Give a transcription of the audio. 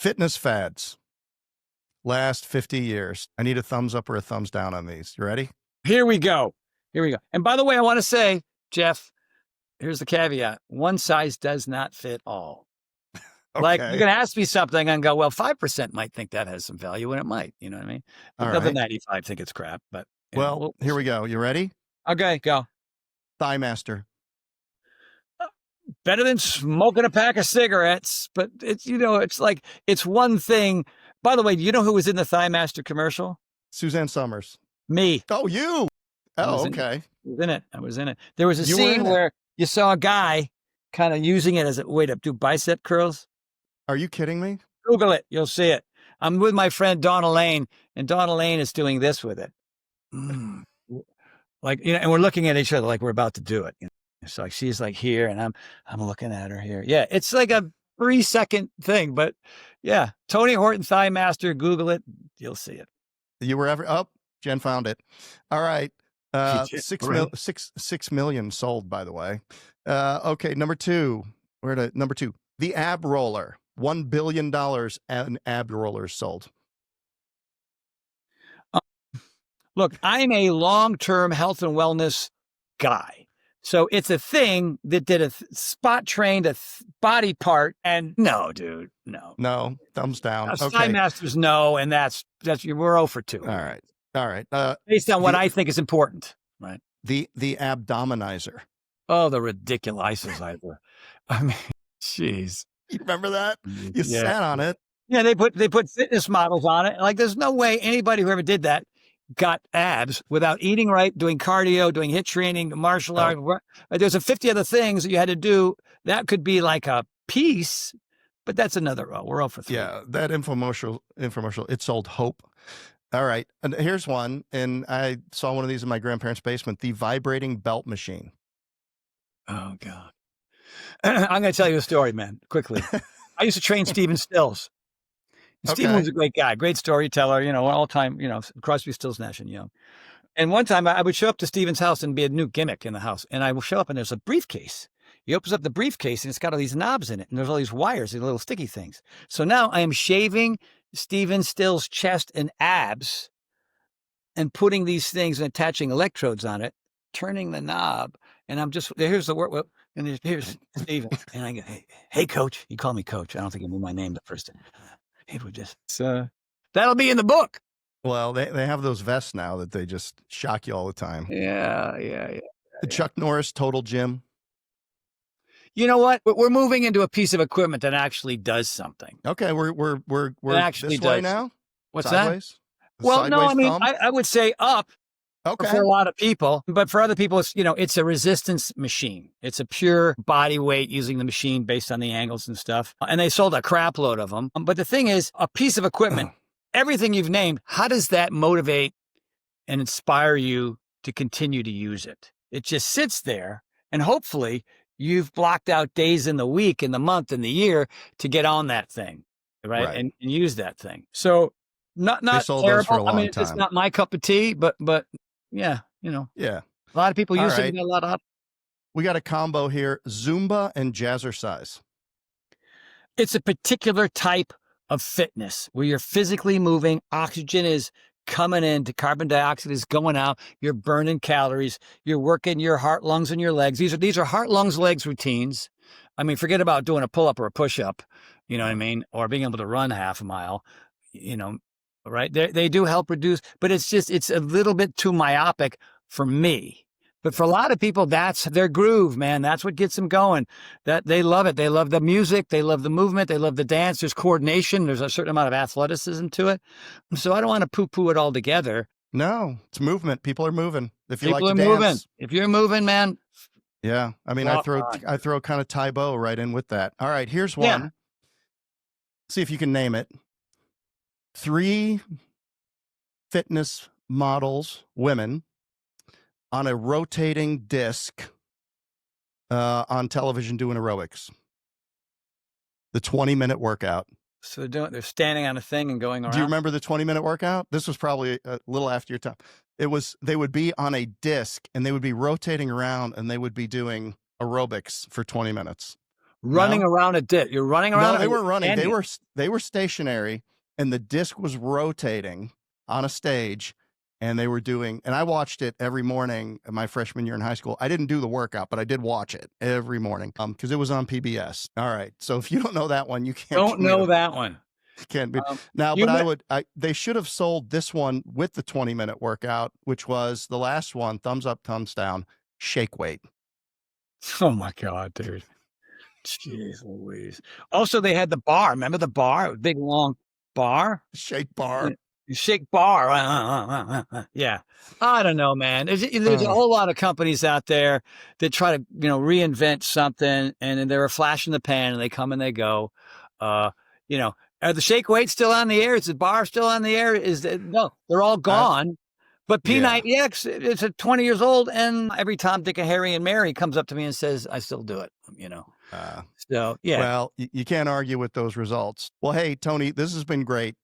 Fitness fads. Last 50 years. I need a thumbs up or a thumbs down on these. You ready? Here we go. Here we go. And by the way, I want to say, Jeff, here's the caveat. One size does not fit all. Okay. Like, you're going to ask me something and go, well, 5% might think that has some value, and it might. You know what I mean? All The other right. 95 think it's crap. But well, here we go. You ready? Okay, go. ThighMaster. Better than smoking a pack of cigarettes, but it's, it's like, it's one thing. By the way, do you know who was in the ThighMaster commercial? Suzanne Summers. Me. Oh, you. Oh, okay. I was in it. There was a scene where you saw a guy kind of using it as a way to do bicep curls. Are you kidding me? Google it. You'll see it. I'm with my friend Dawn Elaine, and Dawn Elaine is doing this with it. Like, and we're looking at each other like we're about to do it. So like she's like here, and I'm looking at her here. Yeah, it's like a 3-second thing, but yeah, Tony Horton ThighMaster. Google it, you'll see it. You were ever up? Jen found it. All right, 6 million sold, by the way. Okay, number two. Number two? The ab roller. $1 billion in ab rollers sold. Look, I'm a long-term health and wellness guy. So it's a thing that did a spot trained a body part, and no, dude, no. No, thumbs down. Okay. ThighMasters, no, and that's we're 0 for 2. All right. Based on what I think is important, right? The Abdominizer. Oh, the ridiculizer. I mean, jeez. You remember that? You sat on it. Yeah, they put fitness models on it. Like, there's no way anybody who ever did that got abs without eating right, doing cardio, doing HIIT training, martial art. There's a 50 other things that you had to do. That could be like a piece, but that's another row. We're 0 for 3. Yeah, that infomercial, it sold hope. All right, and here's one, and I saw one of these in my grandparents' basement, the vibrating belt machine. Oh, God. I'm going to tell you a story, man, quickly. I used to train Stephen Stills. Stephen was a great guy, great storyteller, all time, Crosby, Stills, Nash and Young. And one time I would show up to Stephen's house and be a new gimmick in the house. And I will show up and there's a briefcase. He opens up the briefcase and it's got all these knobs in it. And there's all these wires, these little sticky things. So now I am shaving Stephen Stills' chest and abs and putting these things and attaching electrodes on it, turning the knob. And I'm just, here's the work. And here's Stephen. And I go, hey, coach. He called me coach. I don't think he knew my name the first time. It would just, that'll be in the book. Well, they have those vests now that they just shock you all the time. Yeah. The Chuck Norris Total Gym. You know what? We're moving into a piece of equipment that actually does something. Okay, we're actually this way now. What's sideways? That? Well, sideways no, I mean, thumb? I would say up. Okay. For a lot of people, but for other people, it's a resistance machine. It's a pure body weight using the machine based on the angles and stuff. And they sold a crap load of them. But the thing is, a piece of equipment, everything you've named, how does that motivate and inspire you to continue to use it? It just sits there, and hopefully you've blocked out days in the week, in the month, in the year to get on that thing, right? And use that thing. So not sold terrible. Those for a long time. It's not my cup of tea, but yeah, Yeah. A lot of people use it. A lot of. We got a combo here: Zumba and Jazzercise. It's a particular type of fitness where you're physically moving. Oxygen is coming in, carbon dioxide is going out. You're burning calories. You're working your heart, lungs, and your legs. These are heart, lungs, legs routines. I mean, forget about doing a pull-up or a push-up. You know what I mean? Or being able to run half a mile. Right? They do help reduce, but it's a little bit too myopic for me. But for a lot of people, that's their groove, man. That's what gets them going. That they love it. They love the music. They love the movement. They love the dance. There's coordination. There's a certain amount of athleticism to it. So I don't want to poo-poo it all together. No, it's movement. People are moving. If you People like to are dance. moving. If you're moving, man. Yeah. I mean, I throw kind of Tae Bo right in with that. All right, here's one. Yeah. See if you can name it. 3 fitness models, women, on a rotating disc on television doing aerobics. The 20-minute workout. So they're standing on a thing and going around. Do you remember the 20-minute workout? This was probably a little after your time. They would be on a disc and they would be rotating around and they would be doing aerobics for 20 minutes. running around a disc. You're running around. No, they weren't running. They were stationary, and the disc was rotating on a stage, and they were doing. And I watched it every morning my freshman year in high school. I didn't do the workout, but I did watch it every morning because it was on PBS. All right, so if you don't know that one, you can't know that one. Can't be now, but they should have sold this one with the 20-minute workout, which was the last one. Thumbs up, thumbs down. Shake weight. Oh my God, dude. Jeez Louise. Also, they had the bar. Remember the bar? Big long bar. Shake bar. Shake bar. Yeah. I don't know, man. There's a whole lot of companies out there that try to, reinvent something, and they're a flash in the pan, and they come and they go. Are the shake weights still on the air? Is the bar still on the air? No, they're all gone. But P90X, it's 20 years old, and every Tom, Dick, and Harry and Mary comes up to me and says, I still do it, So, yeah. Well, you can't argue with those results. Well, hey, Tony, this has been great.